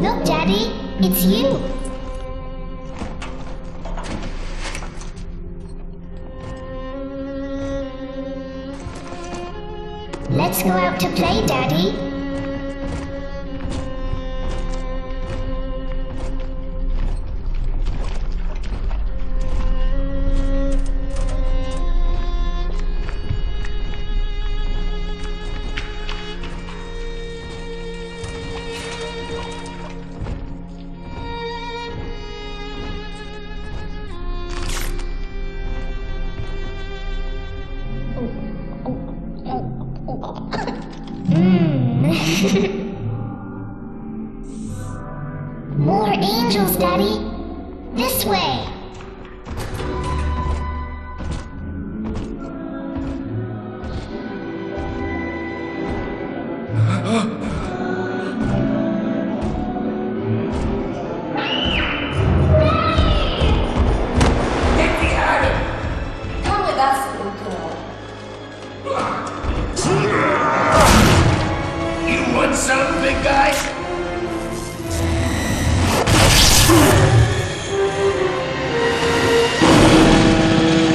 Look, Daddy, it's you. Let's go out to play, Daddy. More angels, Daddy. This way. Some big guy?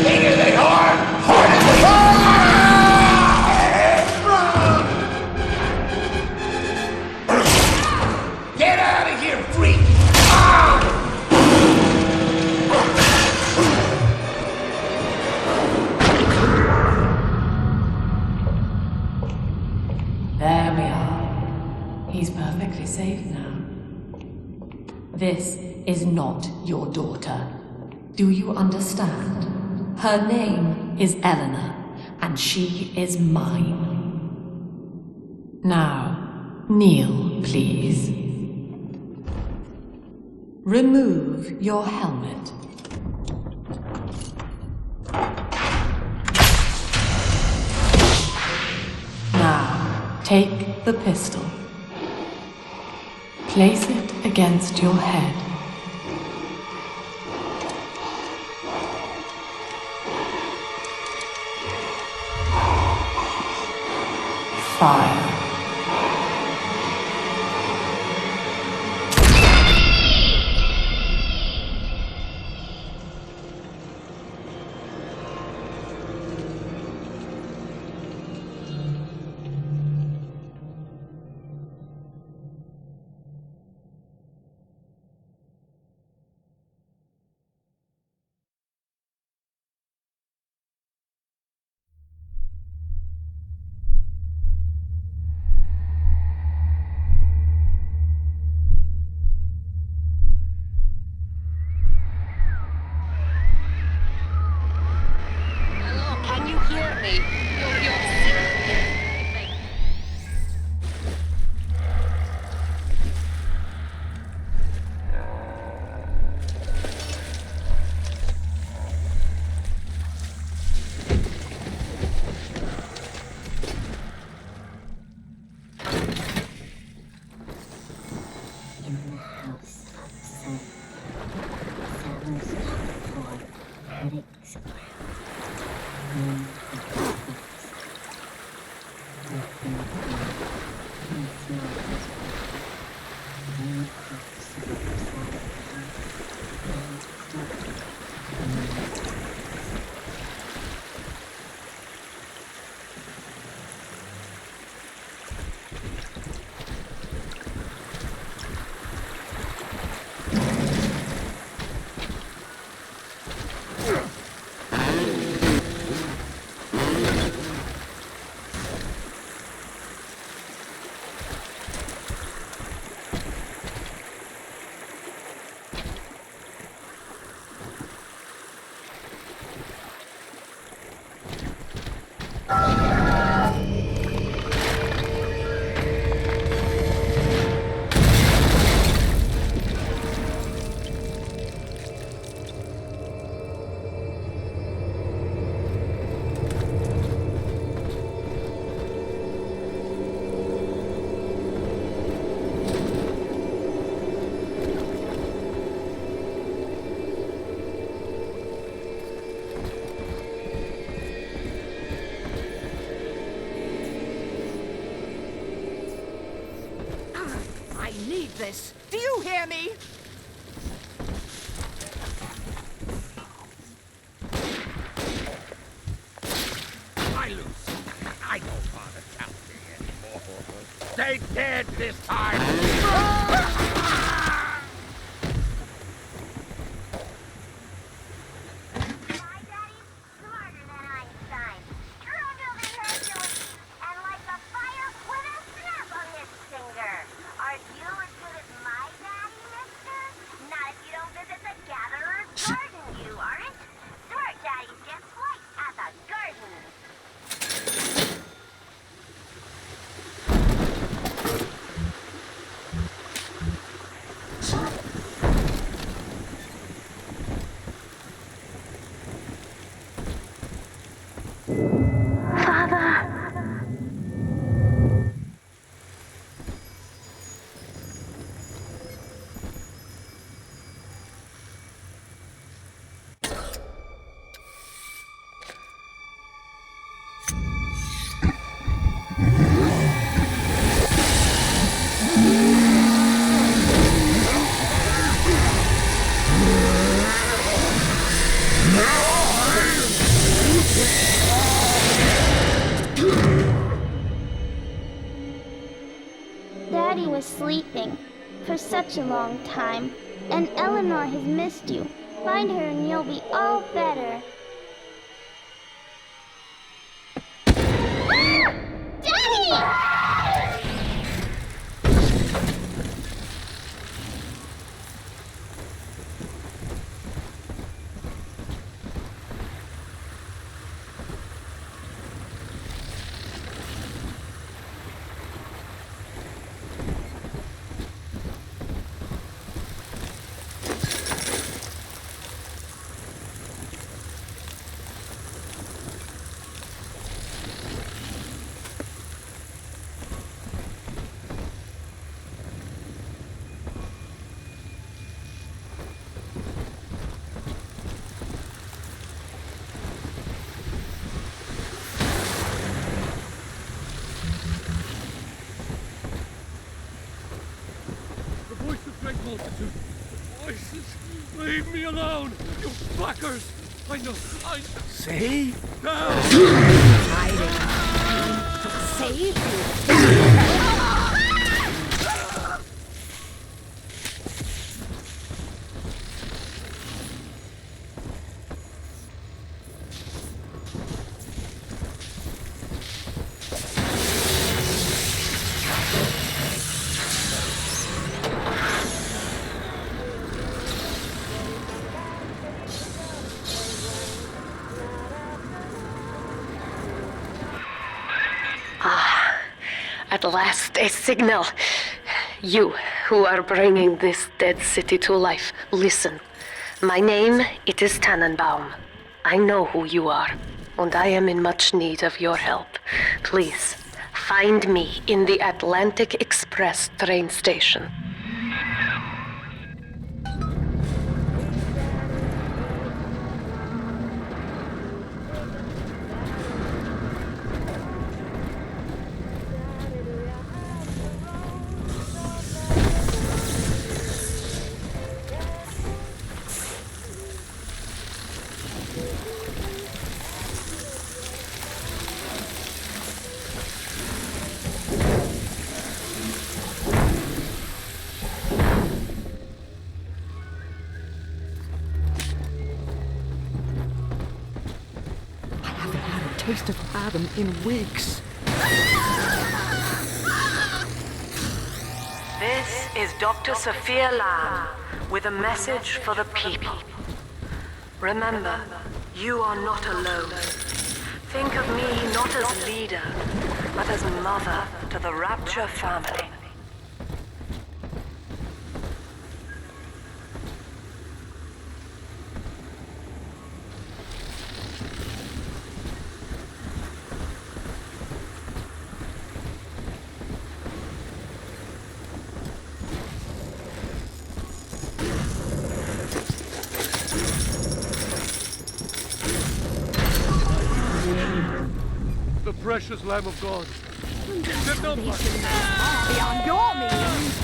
Bigger than hard, harder than hard! Get out of here, freak! There we are. He's perfectly safe now. This is not your daughter. Do you understand? Her name is Eleanor, and she is mine. Now, kneel, please. Remove your helmet. Now, take the pistol. Place it against your head. Fire. this. Do you hear me? I lose. I don't bother counting anymore. They dead this time. My daddy's smarter than Einstein. Turned over Hercules and lights a fire with a snap of his finger. Are you as good as my daddy, mister? Not if you don't visit the Gatherer's Garden, you aren't. Smart daddies get flights at the garden. Daddy was sleeping for such a long time, and Eleanor has missed you. Find her and you'll be all better. Daddy! The voice of great multitude. Voices. Leave me alone, you fuckers. I know. See? Now. Save you. At last, a signal. You, who are bringing this dead city to life, listen. My name, it is Tannenbaum. I know who you are, and I am in much need of your help. Please, find me in the Atlantic Express train station. Taste of Adam in weeks. This is Dr. Sophia Lamb with a message for the people. Remember, you are not alone. Think of me not as leader, but as mother to the Rapture family. The precious Lamb of God. Beyond your means.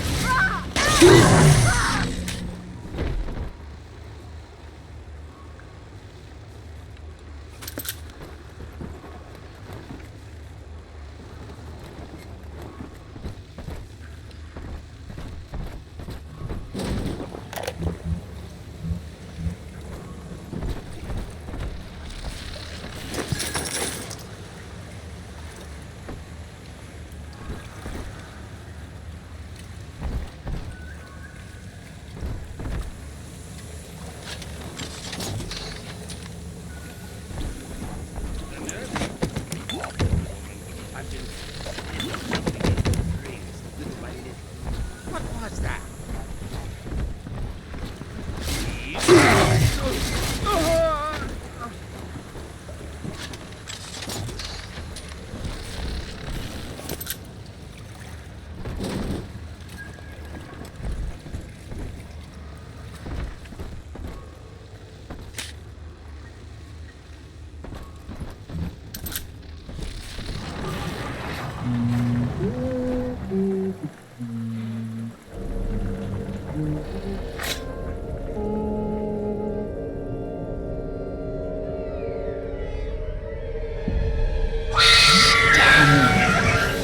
What was that?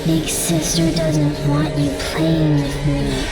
Big sister doesn't want you playing with me.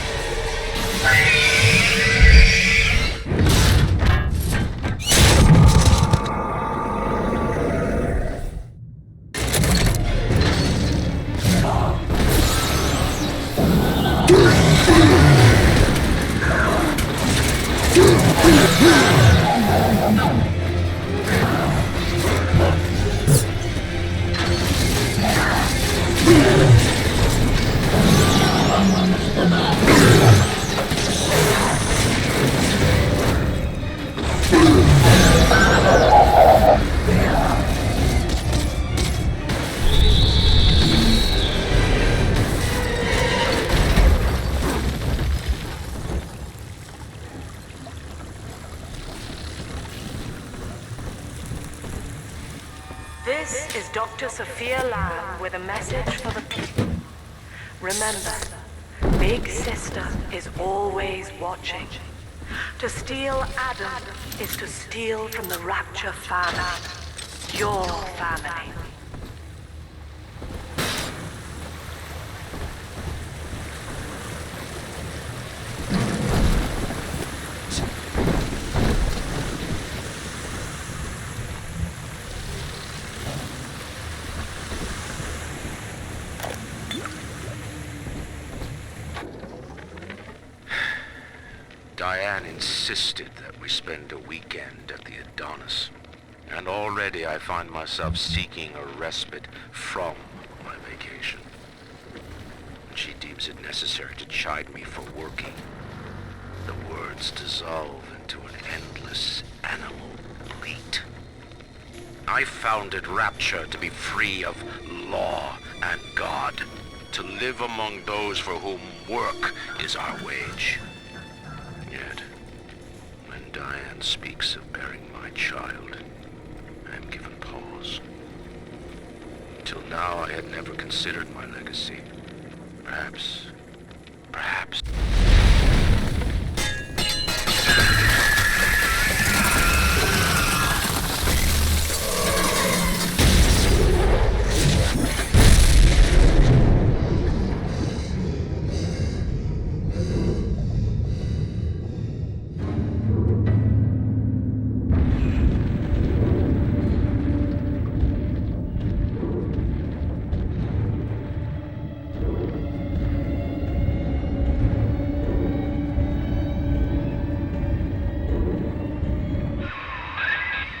This is Dr. Sophia Lamb with a message for the people. Remember, Big Sister is always watching. To steal Adam is to steal from the Rapture family. Your family. Diane insisted that we spend a weekend at the Adonis, and already I find myself seeking a respite from my vacation. She deems it necessary to chide me for working. The words dissolve into an endless animal bleat. I founded Rapture to be free of law and God, to live among those for whom work is our wage. Yet, when Diane speaks of bearing my child, I am given pause. Till now I had never considered my legacy. Perhaps...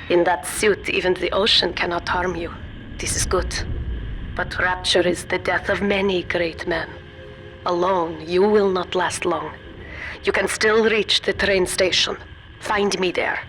In that suit, even the ocean cannot harm you. This is good. But Rapture is the death of many great men. Alone, you will not last long. You can still reach the train station. Find me there.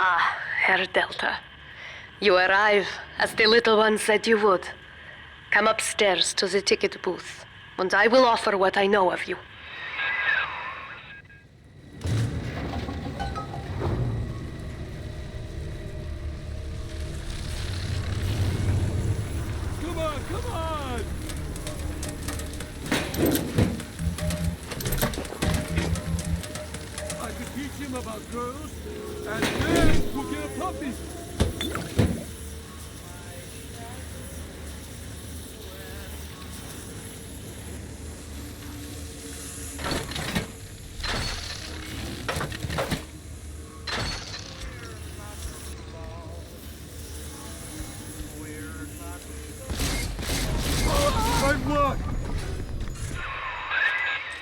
Ah, Herr Delta. You arrive, as the little one said you would. Come upstairs to the ticket booth, and I will offer what I know of you. Come on, come on! I could teach him about girls, and then we'll get a puppy.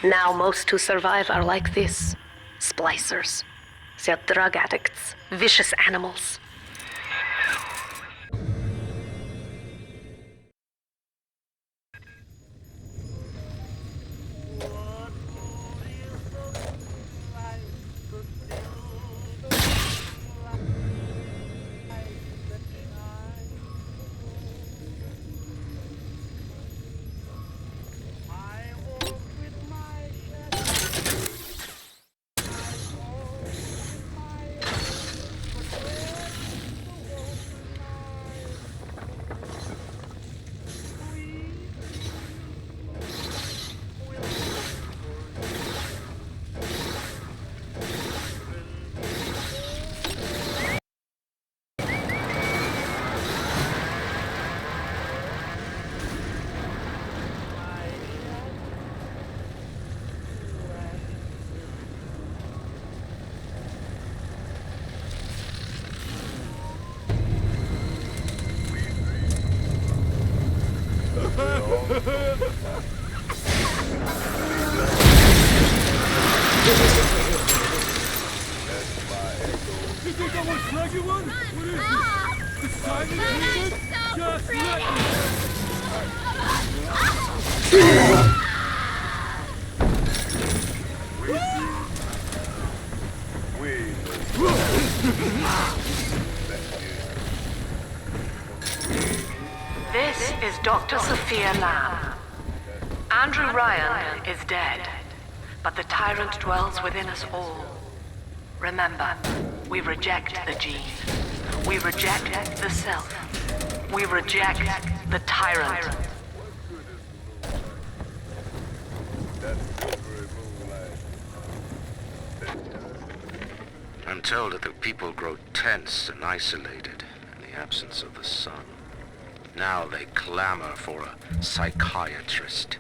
Now most who survive are like this. Splicers. They're drug addicts. Vicious animals. You think I want sluggy one? What is it? It's tiny and just let me. This is Dr. Sophia Lamb. Andrew Ryan is dead, but the tyrant dwells within us all. Remember, we reject the gene. We reject the self. We reject the tyrant. I'm told that the people grow tense and isolated in the absence of the sun. Now they clamor for a psychiatrist.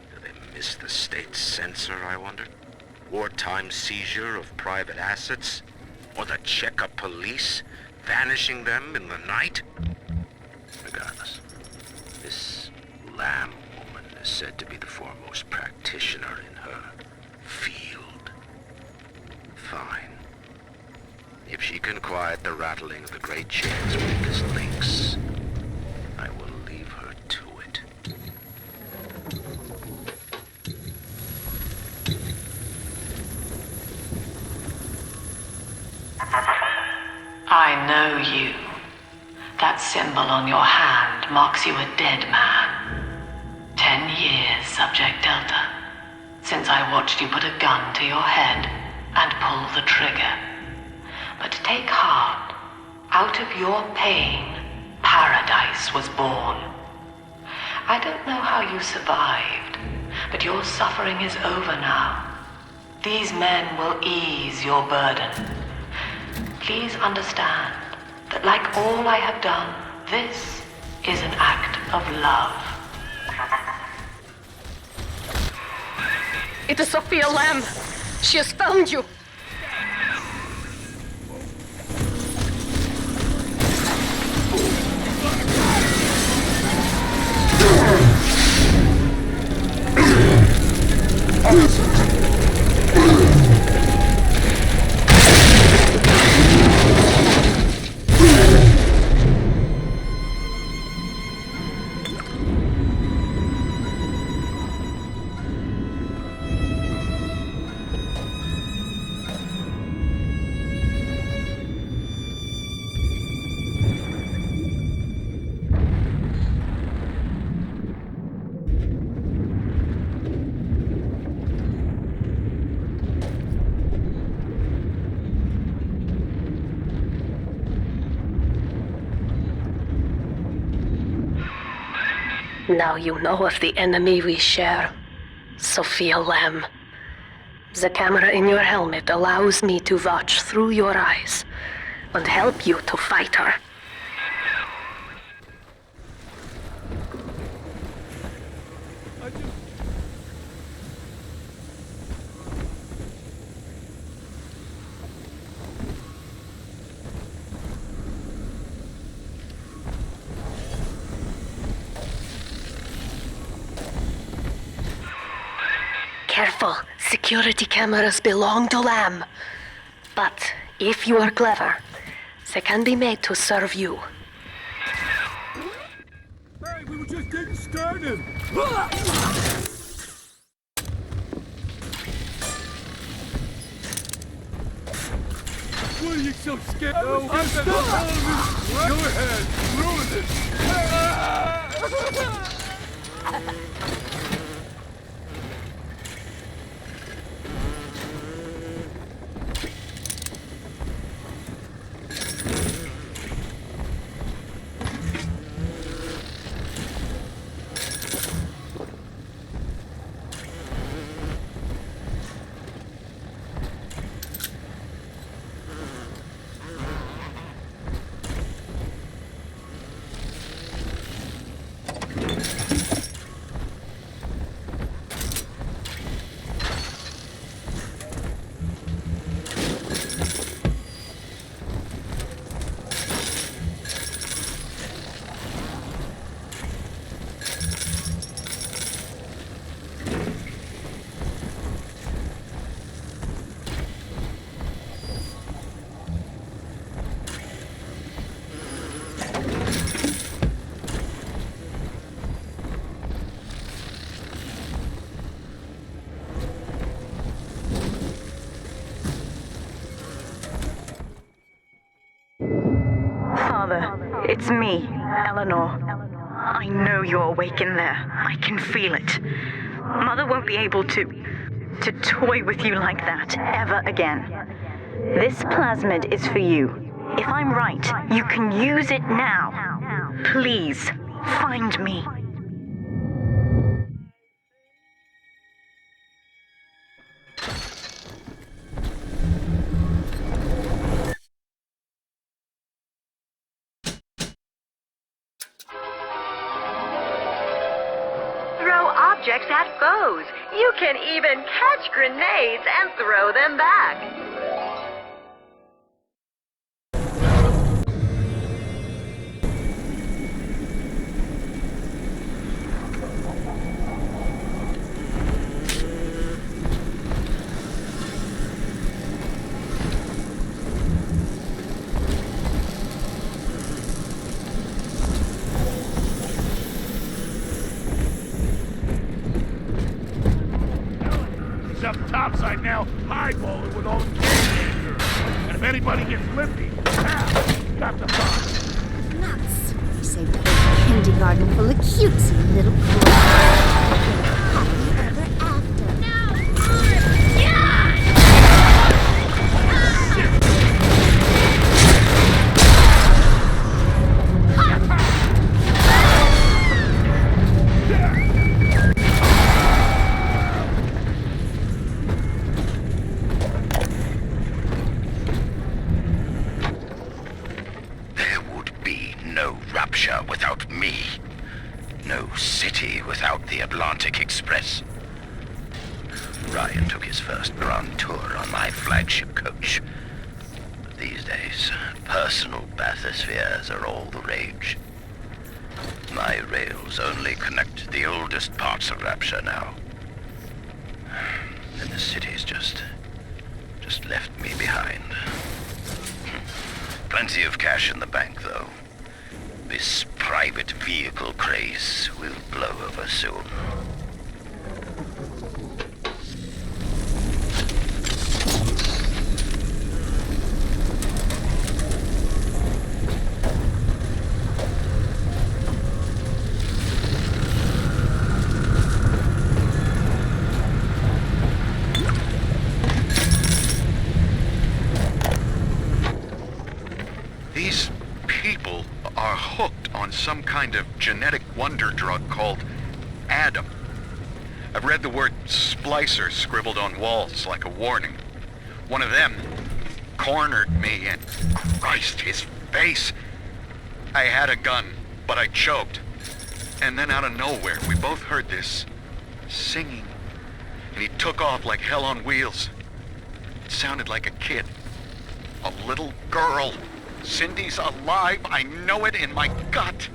Do they miss the state censor, I wonder? Wartime seizure of private assets? Or the checkup police vanishing them in the night? Regardless, this Lamb woman is said to be the foremost practitioner in her field. Fine. If she can quiet the rattling of the great chain's weakest links, I will leave her to it. I know you. That symbol on your hand marks you a dead man. 10 years, Subject Delta, since I watched you put a gun to your head and pull the trigger. But take heart. Out of your pain, paradise was born. I don't know how you survived, but your suffering is over now. These men will ease your burden. Please understand that like all I have done, this is an act of love. It is Sophia Lamb. She has found you. Now you know of the enemy we share, Sophia Lamb. The camera in your helmet allows me to watch through your eyes and help you to fight her. Careful, security cameras belong to Lamb. But if you are clever, they can be made to serve you. Hey, we were just getting started! What are you so scared of? I'm Go ahead, ruin it! Father, it's me, Eleanor. I know you're awake in there. I can feel it. Mother won't be able to toy with you like that ever again. This plasmid is for you. If I'm right, you can use it now. Please, find me. Objects at foes. You can even catch grenades and throw them back. Up topside now, highballing with all the kids. And if anybody gets limpy, got the box. Nuts. You saved a whole kindergarten full of cutesy little girls. Happy ever after. No! Yeah! Without me. No city without the Atlantic Express. Ryan took his first grand tour on my flagship coach. But these days, personal bathyspheres are all the rage. My rails only connect the oldest parts of Rapture now. And the city's just left me behind. Plenty of cash in the bank, though. This private vehicle craze will blow over soon. These people are hooked on some kind kind of genetic wonder drug called Adam. I've read the word splicer scribbled on walls like a warning. One of them cornered me and Christ, his face. I had a gun, but I choked. And then out of nowhere, we both heard this singing. And he took off like hell on wheels. It sounded like a kid. A little girl. Cindy's alive. I know it in my gut.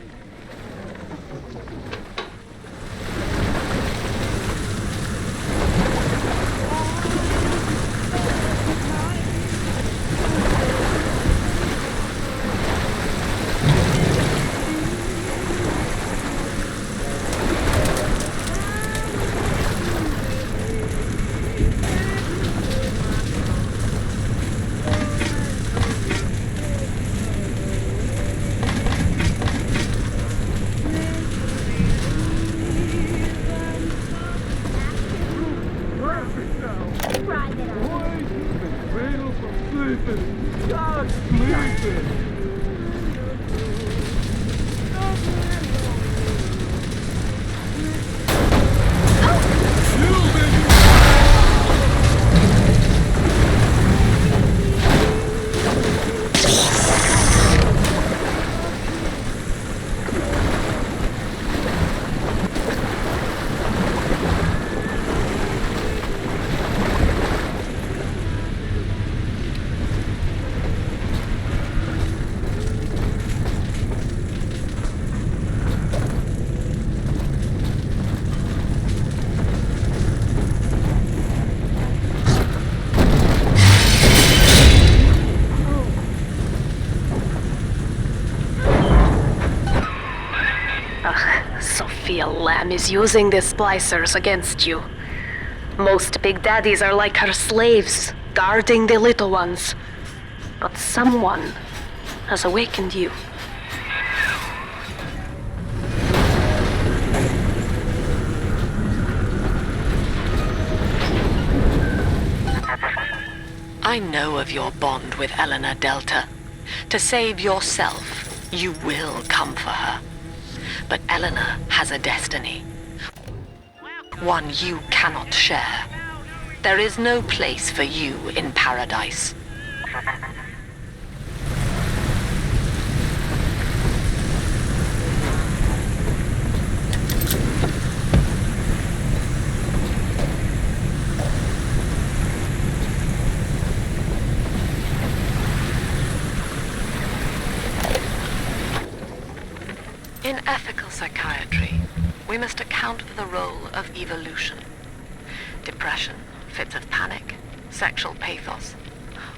Lamb is using the splicers against you. Most big daddies are like her slaves, guarding the little ones. But someone has awakened you. I know of your bond with Eleanor Delta. To save yourself, you will come for her. But Eleanor has a destiny. One you cannot share. There is no place for you in paradise. In ethical psychiatry, we must account for the role of evolution. Depression, fits of panic, sexual pathos,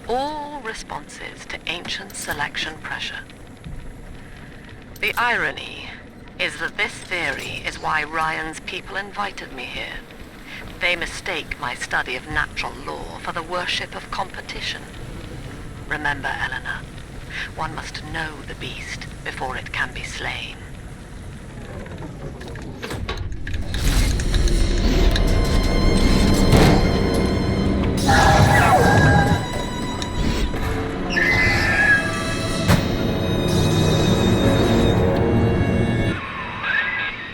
all responses to ancient selection pressure. The irony is that this theory is why Ryan's people invited me here. They mistake my study of natural law for the worship of competition. Remember, Eleanor, one must know the beast before it can be slain.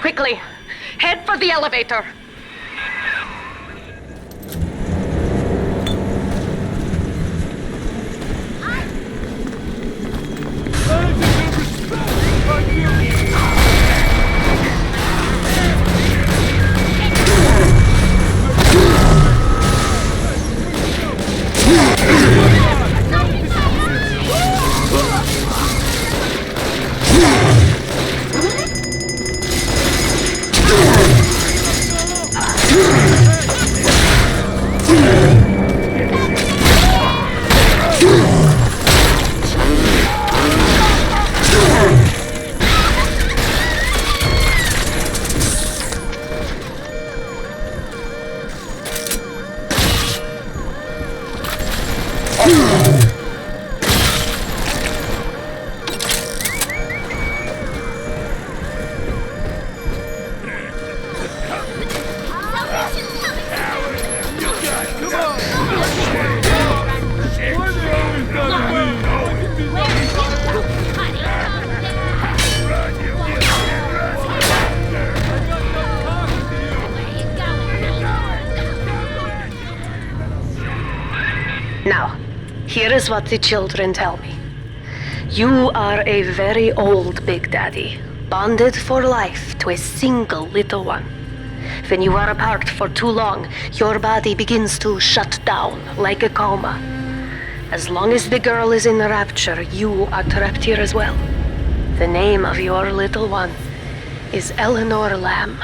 Quickly, head for the elevator. Here is what the children tell me. You are a very old Big Daddy, bonded for life to a single little one. When you are apart for too long, your body begins to shut down like a coma. As long as the girl is in the rapture, you are trapped here as well. The name of your little one is Eleanor Lamb,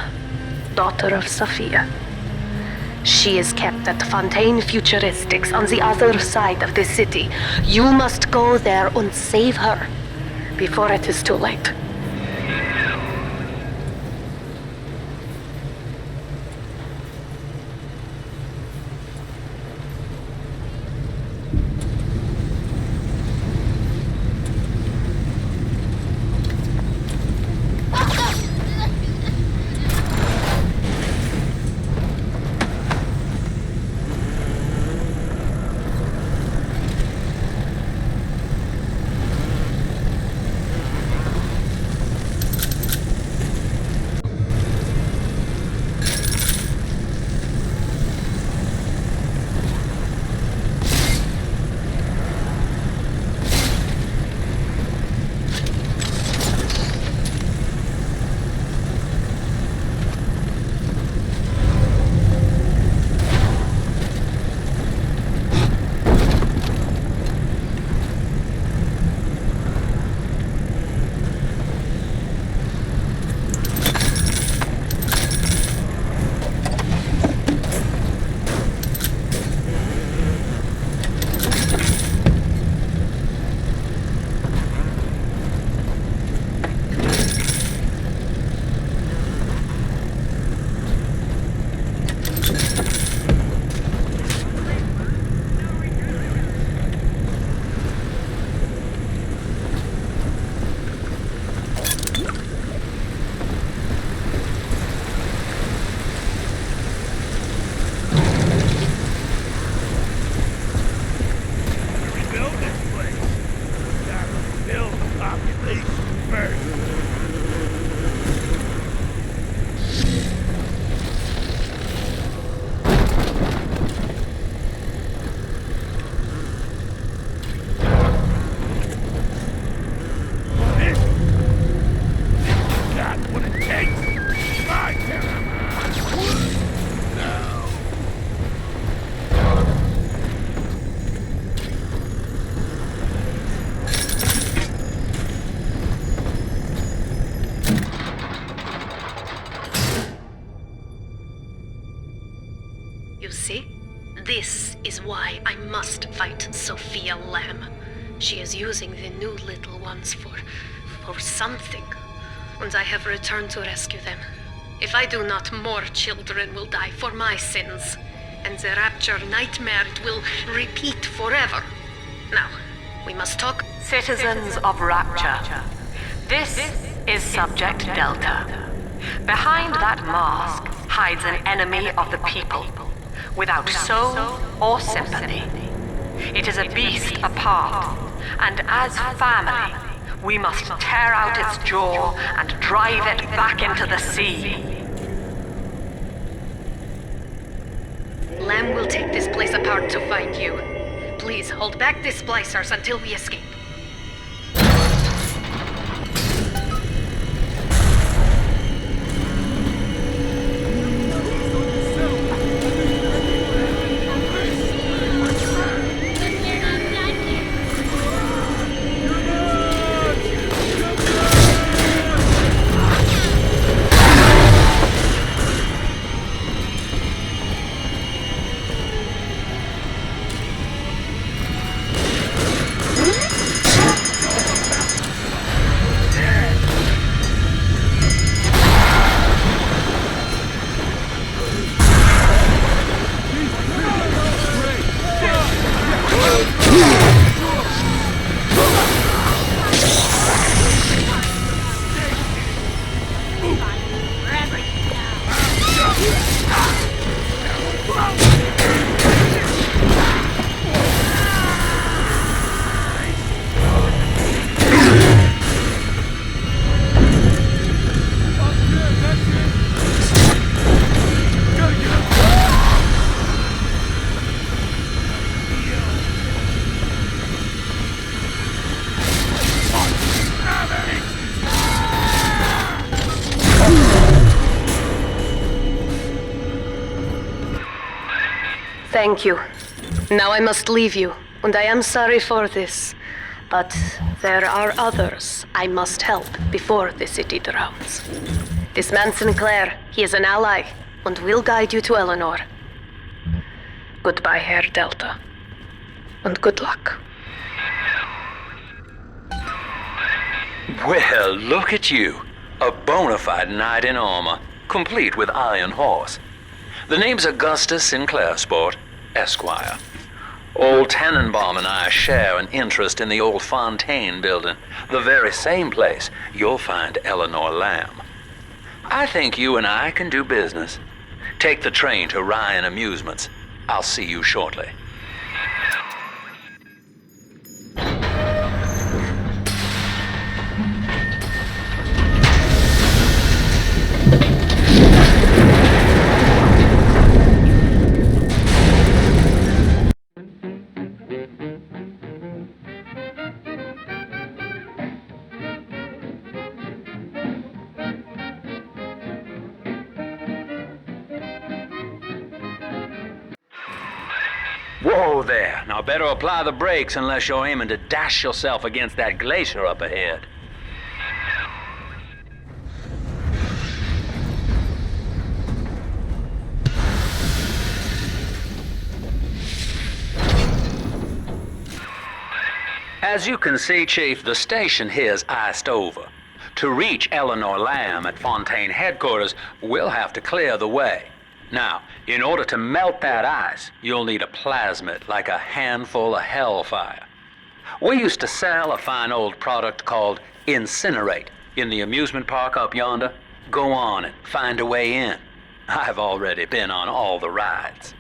daughter of Sophia. She is kept at Fontaine Futuristics on the other side of the city. You must go there and save her before it is too late. You see? This is why I must fight Sophia Lamb. She is using the new little ones for something. And I have returned to rescue them. If I do not, more children will die for my sins. And the rapture nightmare will repeat forever. Now, we must talk. Citizens of Rapture, this is Subject Delta. Behind that mask hides an enemy of the people, without soul or sympathy. It is a beast apart, and as family, we must tear out its jaw and drive it back into the sea. Lamb will take this place apart to find you. Please hold back the splicers until we escape. Thank you. Now I must leave you, and I am sorry for this. But there are others I must help before the city drowns. This man Sinclair, he is an ally, and will guide you to Eleanor. Goodbye, Herr Delta. And good luck. Well, look at you. A bona fide knight in armor, complete with iron horse. The name's Augustus Sinclair, Sport, Esquire. Old Tannenbaum and I share an interest in the old Fontaine building, the very same place you'll find Eleanor Lamb. I think you and I can do business. Take the train to Ryan Amusements. I'll see you shortly. Whoa there. Now better apply the brakes unless you're aiming to dash yourself against that glacier up ahead. As you can see, Chief, the station here's iced over. To reach Eleanor Lamb at Fontaine headquarters, we'll have to clear the way. Now, in order to melt that ice, you'll need a plasmid, like a handful of hellfire. We used to sell a fine old product called Incinerate in the amusement park up yonder. Go on and find a way in. I've already been on all the rides.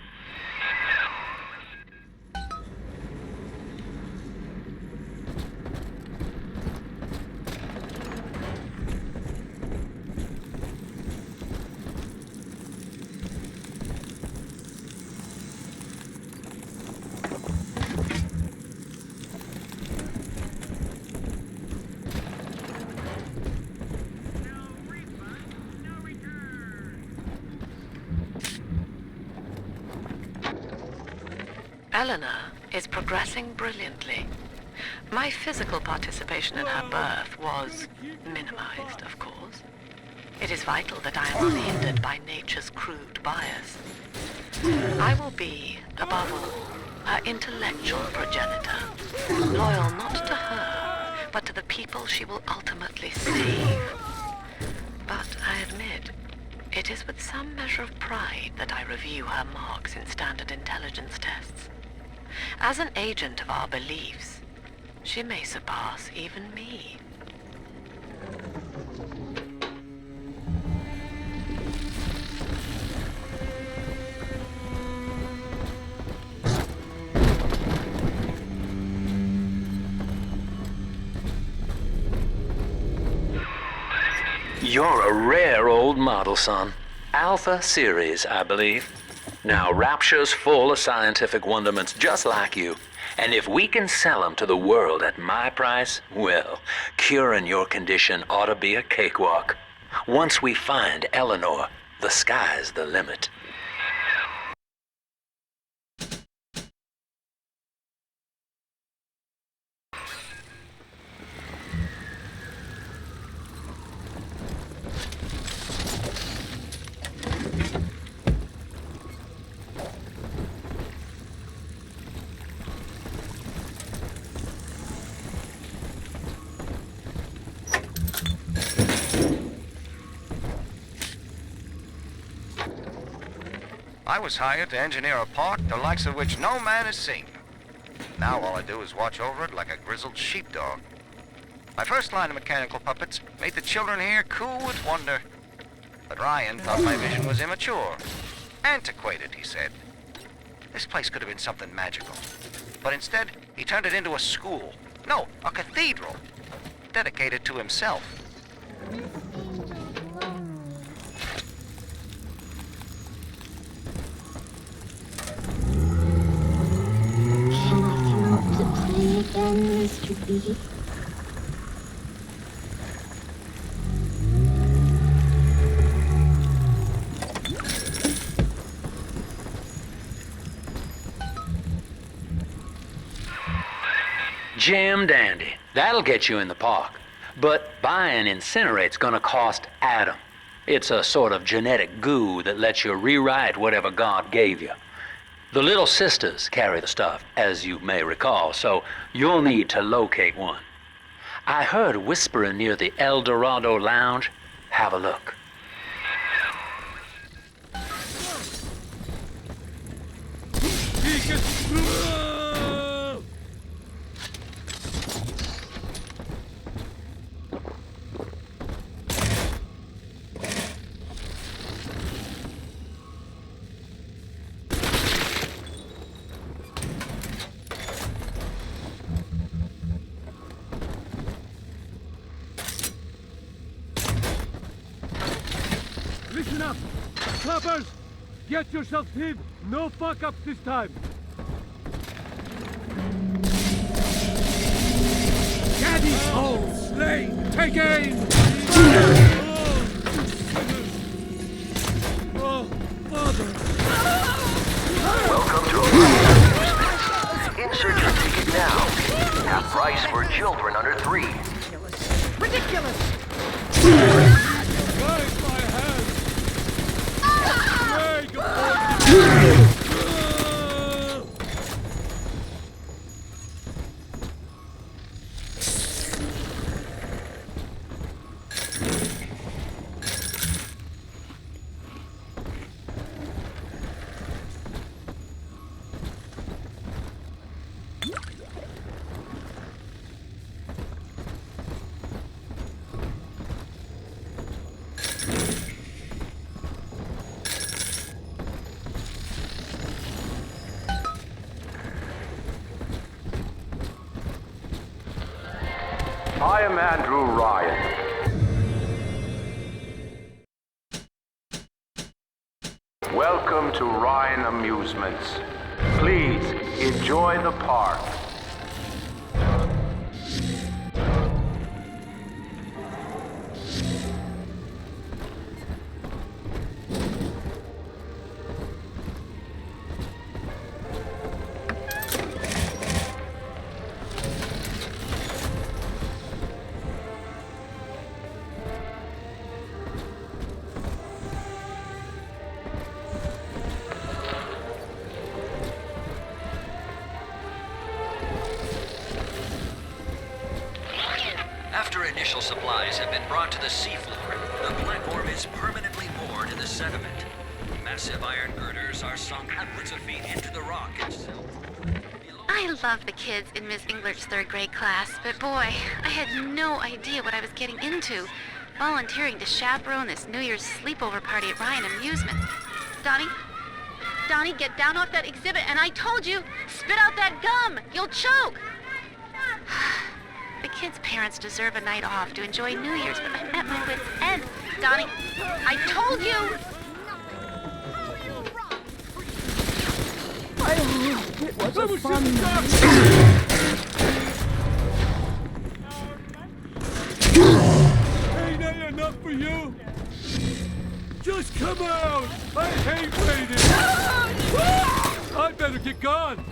Eleanor is progressing brilliantly. My physical participation in her birth was minimized, of course. It is vital that I am unhindered by nature's crude bias. I will be, above all, her intellectual progenitor, loyal not to her, but to the people she will ultimately save. But I admit, it is with some measure of pride that I review her marks in standard intelligence tests. As an agent of our beliefs, she may surpass even me. You're a rare old model, son. Alpha Series, I believe. Now, Rapture's full of scientific wonderments just like you. And if we can sell them to the world at my price, well, curing your condition ought to be a cakewalk. Once we find Eleanor, the sky's the limit. I was hired to engineer a park the likes of which no man has seen. Now all I do is watch over it like a grizzled sheepdog. My first line of mechanical puppets made the children here cool with wonder. But Ryan thought my vision was immature. Antiquated, he said. This place could have been something magical. But instead, he turned it into a school. No, a cathedral. Dedicated to himself. Again, Mr. B. Jam dandy. That'll get you in the park. But buying Incinerate's gonna cost Adam. It's a sort of genetic goo that lets you rewrite whatever God gave you. The little sisters carry the stuff, as you may recall, so you'll need to locate one. I heard whispering near the El Dorado Lounge. Have a look. Listen up! Clappers! Get yourselves hid! No fuck-ups this time! Daddy's home! Slain! Take aim! Oh, Father! Welcome to Insert your ticket now. Half price for children under 3. Ridiculous! I am Andrew Ryan. Welcome to Ryan Amusements. Please enjoy the park. After initial supplies have been brought to the seafloor, the platform is permanently moored in the sediment. Massive iron girders are sunk hundreds of feet into the rock itself. I love the kids in Miss English third grade class, but boy, I had no idea what I was getting into. Volunteering to chaperone this New Year's sleepover party at Ryan Amusements. Donnie, get down off that exhibit, and I told you, spit out that gum! You'll choke! The kids' parents deserve a night off to enjoy New Year's, but I'm at my wit's end. Donnie, I told you! It was a fun Ain't that enough for you? Just come out! I hate waiting! I better get gone!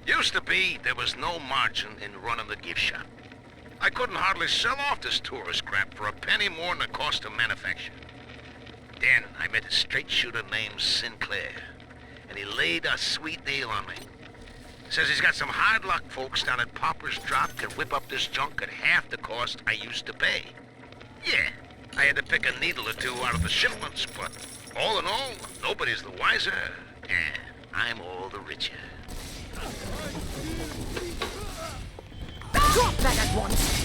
Used to be, there was no margin in running the gift shop. I couldn't hardly sell off this tourist crap for a penny more than it cost to manufacture. Then I met a straight shooter named Sinclair, and he laid a sweet deal on me. Says he's got some hard luck folks down at Popper's Drop can whip up this junk at half the cost I used to pay. Yeah, I had to pick a needle or two out of the shipments, but all in all, nobody's the wiser, and I'm all the richer. Drop that at once!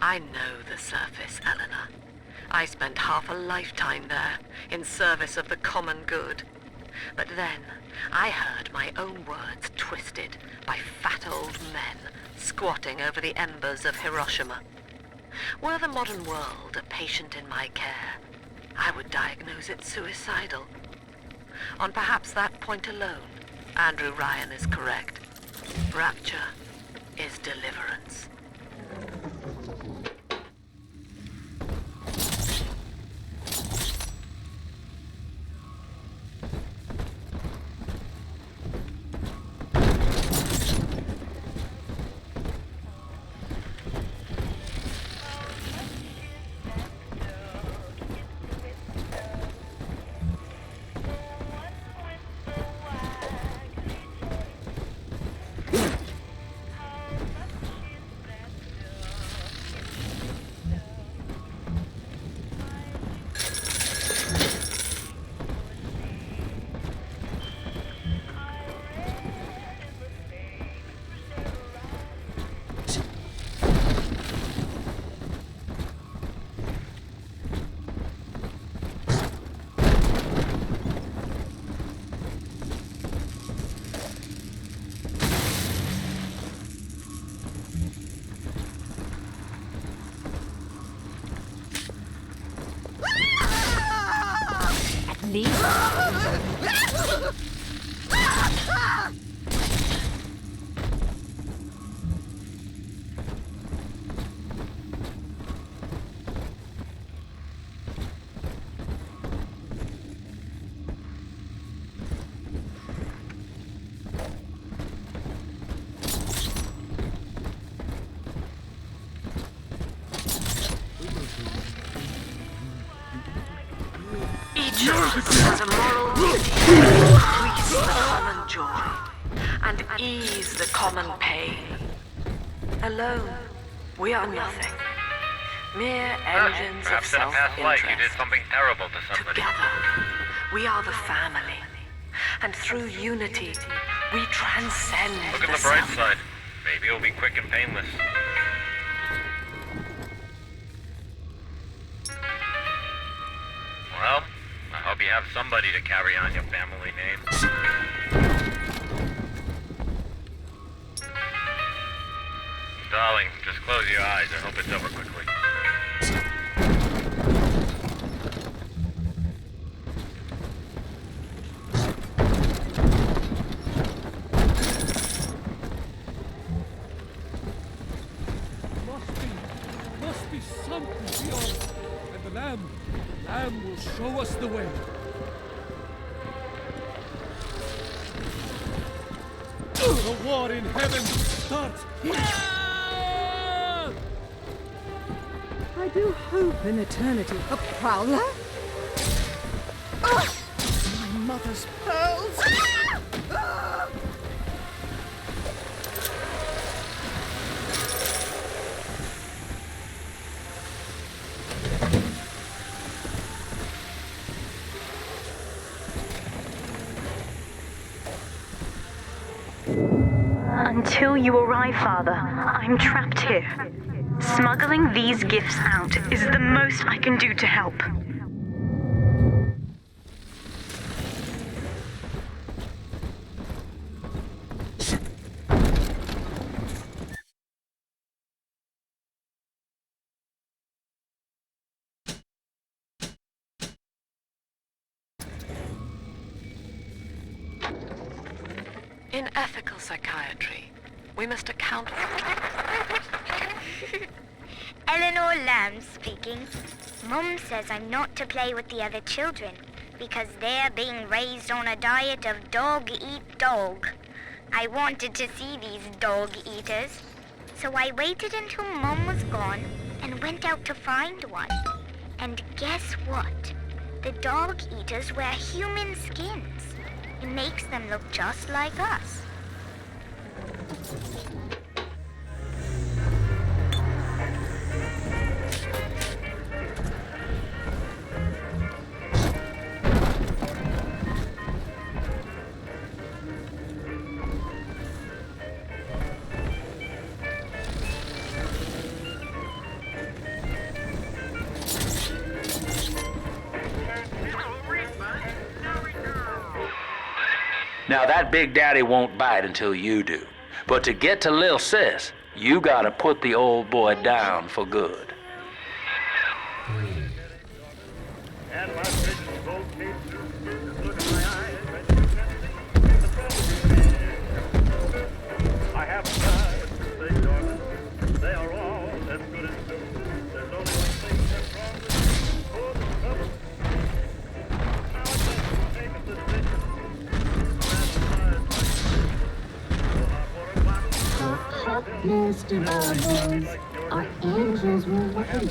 I know the surface, Eleanor. I spent half a lifetime there, in service of the common good. But then, I heard my own words twisted by fat old men squatting over the embers of Hiroshima. Were the modern world a patient in my care, I would diagnose it suicidal. On perhaps that point alone, Andrew Ryan is correct. Rapture is deliverance. Each of us has a moral duty to increase the common joy and ease the common pain. Alone, we are nothing. Mere engines of Perhaps in a past life you did self-interest. something terrible to somebody. Together, we are the family. And through unity, we transcend Look at the the bright self. side. Maybe it'll be quick and painless. Well, I hope you have somebody to carry on your family name. Darling, just close your eyes. I hope it's over quickly. Must be something beyond. And the Lamb will show us the way. The war in heaven starts here. I do hope in eternity. A prowler? Ah! My mother's pearls! Ah! Until you arrive, Father, I'm trapped here. Smuggling these gifts out is the most I can do to help. In ethical psychiatry, we must account for... Eleanor Lamb speaking. Mum says I'm not to play with the other children because they're being raised on a diet of dog-eat-dog. I wanted to see these dog-eaters, so I waited until Mum was gone and went out to find one. And guess what? The dog-eaters wear human skins. It makes them look just like us. Now, that Big Daddy won't bite until you do. But to get to Lil Sis, you gotta put the old boy down for good. And my vision rotates through look in my eyes, and you can see the trouble with me. I have tried to say, darling, they are all as good as new. There's only one thing that's wrong with you. Oh, the trouble. Now I just make a decision. Mr. Bubbles, our angels will wait.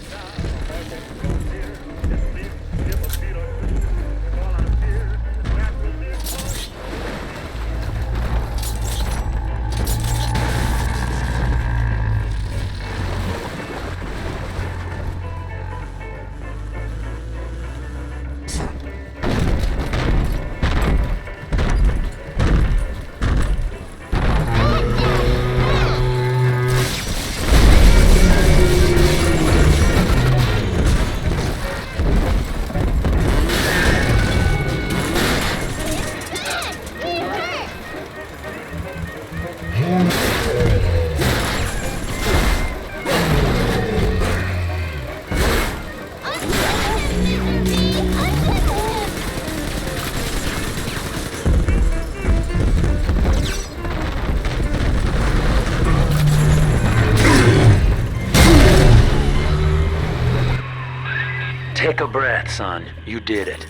Take a breath, son. You did it.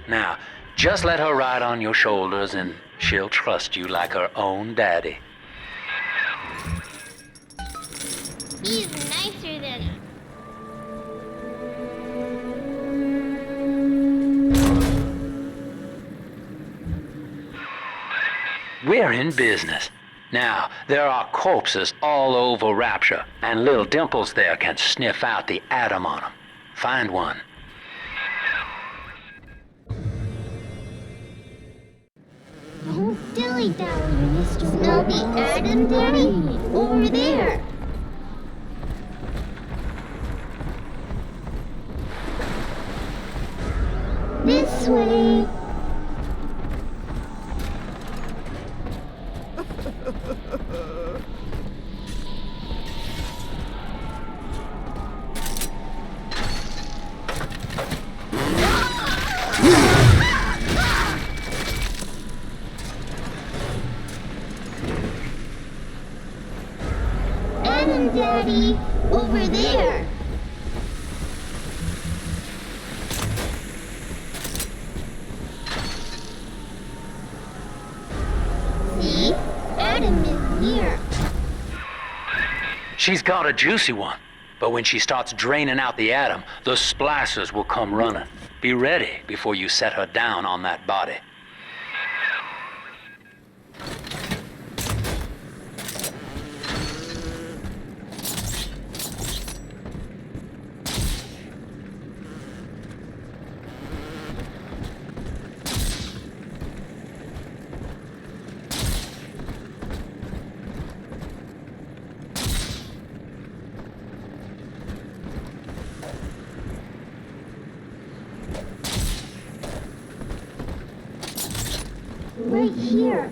Now, just let her ride on your shoulders and she'll trust you like her own daddy. He's nicer than us. We're in business. Now, there are corpses all over Rapture, and little Dimples there can sniff out the atom on them. Find one. Don't dilly-dally, Mr. Smell the atom, Daddy? Over there. This way. Adam, Daddy, over there. See? Adam is here. She's got a juicy one, but when she starts draining out the atom, the splicers will come running. Be ready before you set her down on that body. Right here.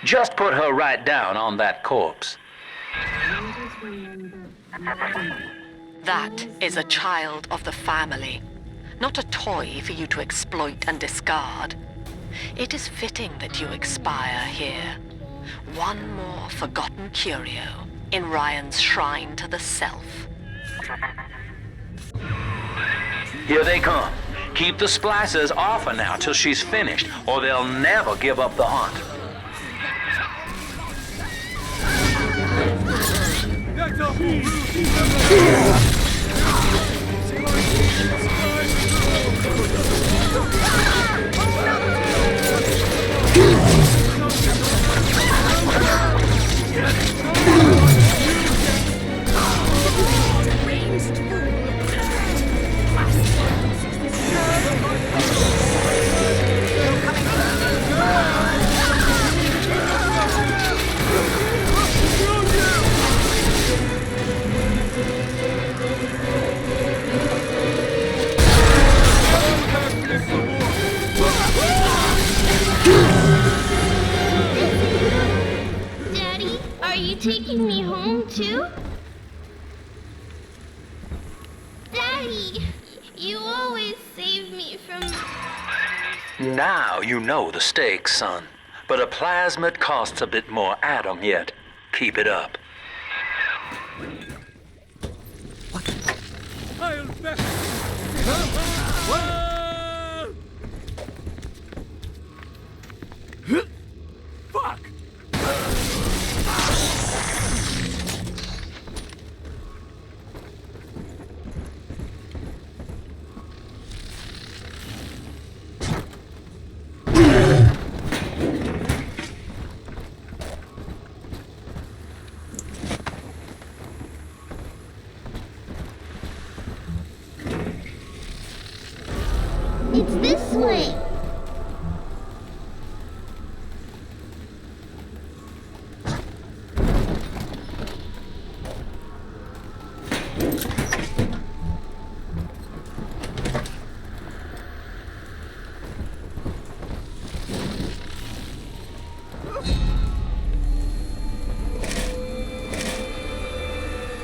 Just put her right down on that corpse. That is a child of the family, not a toy for you to exploit and discard. It is fitting that you expire here. One more forgotten curio in Ryan's shrine to the self. Here they come. Keep the splicers off her now till she's finished, or they'll never give up the hunt. taking me home too? Daddy, you always save me from... Now you know the stakes, son. But a plasmid costs a bit more atom yet. Keep it up. I'll bet. Fuck! It's this way.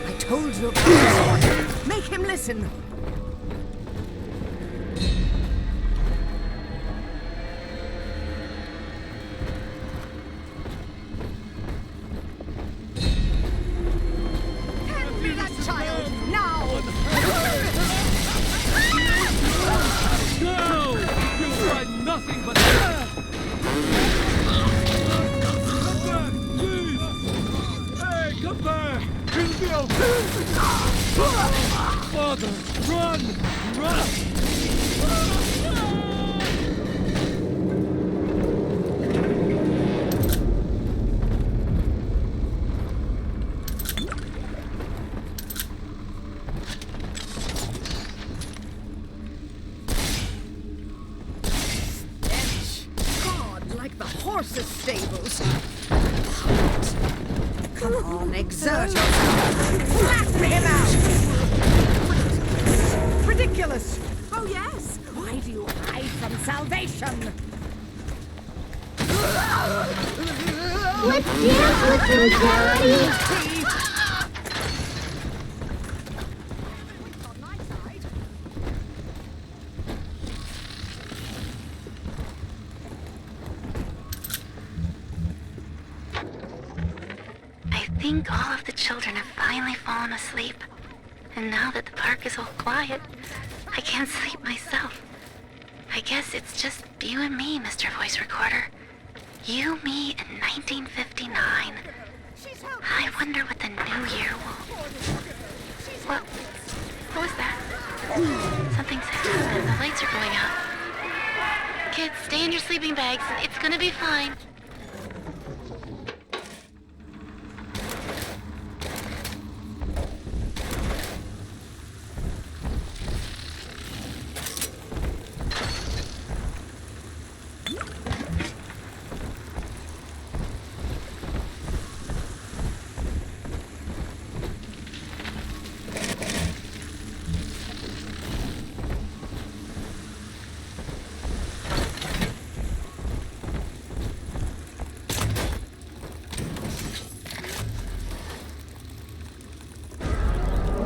I told you about this one. Make him listen. Hand me that child, now! No! You'll find nothing but... Hey, come back! He'll be okay! Father, run! Run! God, like the horses' stables. Come on, exert yourself. Blast him out! Ridiculous! Oh yes! Why do you hide from salvation? Let's dance with him, Daddy! I think all of the children have finally fallen asleep. And now that the park is all quiet, I can't sleep myself. I guess it's just you and me, Mr. Voice Recorder. You, me, and 1959. I wonder what the new year will... What was that? Something's happening. The lights are going out. Kids, stay in your sleeping bags. It's gonna be fine.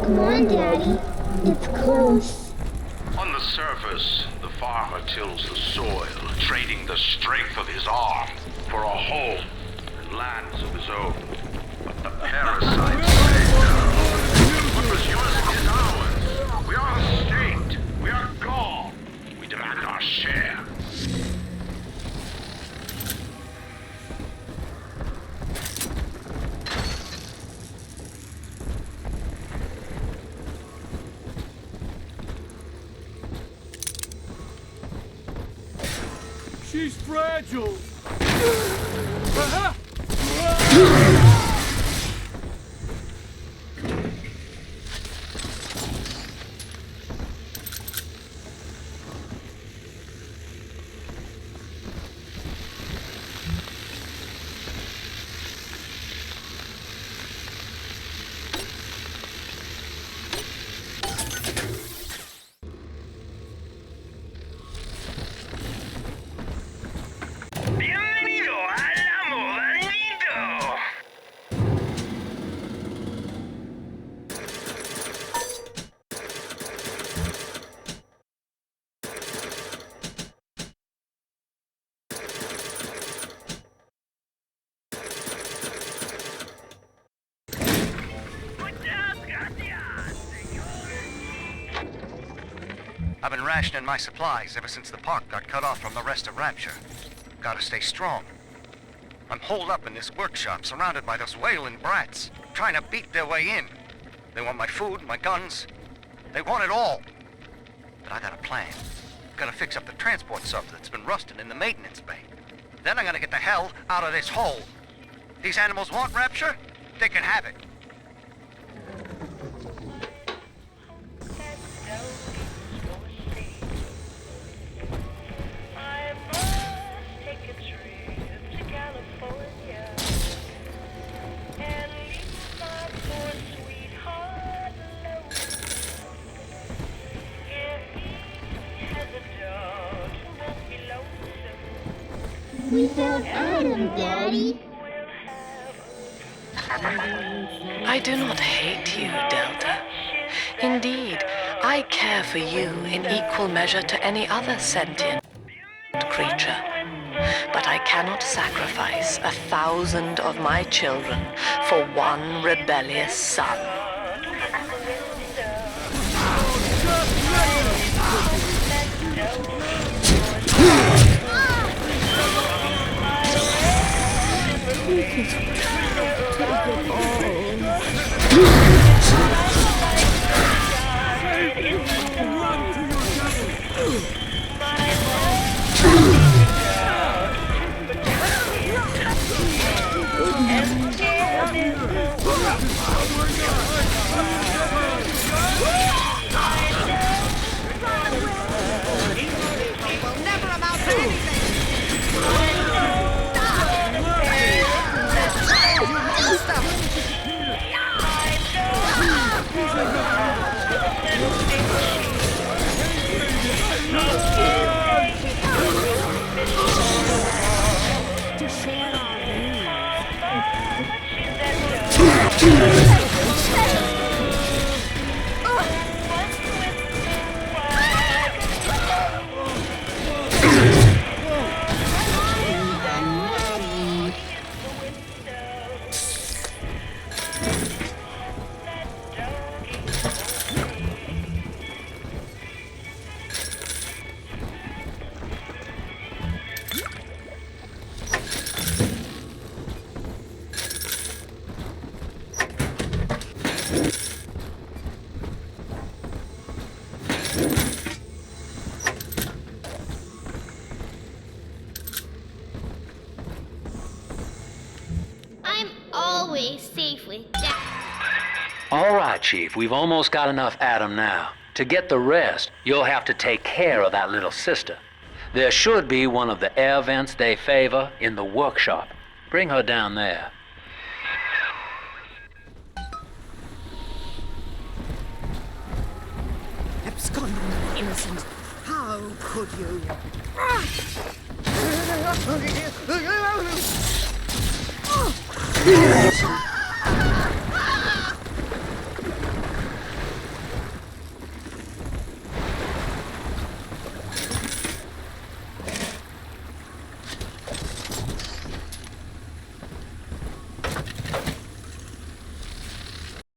Come on, Daddy. It's close. On the surface, the farmer tills the soil, trading the strength of his arm for a home and lands of his own. But the parasites say no. What was yours is ours. We are the state. We are God. We demand our share. She's fragile! I've been rationing my supplies ever since the park got cut off from the rest of Rapture. Gotta stay strong. I'm holed up in this workshop, surrounded by those wailing brats, trying to beat their way in. They want my food, my guns. They want it all. But I got a plan. Gotta fix up the transport sub that's been rusting in the maintenance bay. Then I'm gonna get the hell out of this hole. These animals want Rapture? They can have it. We found Adam, Daddy. I do not hate you, Delta. Indeed, I care for you in equal measure to any other sentient creature. But I cannot sacrifice 1,000 of my children for one rebellious son. I'm always safe with Dad. All right, Chief, we've almost got enough Adam now. To get the rest, you'll have to take care of that little sister. There should be one of the air vents they favor in the workshop. Bring her down there. Absconding innocent. How could you?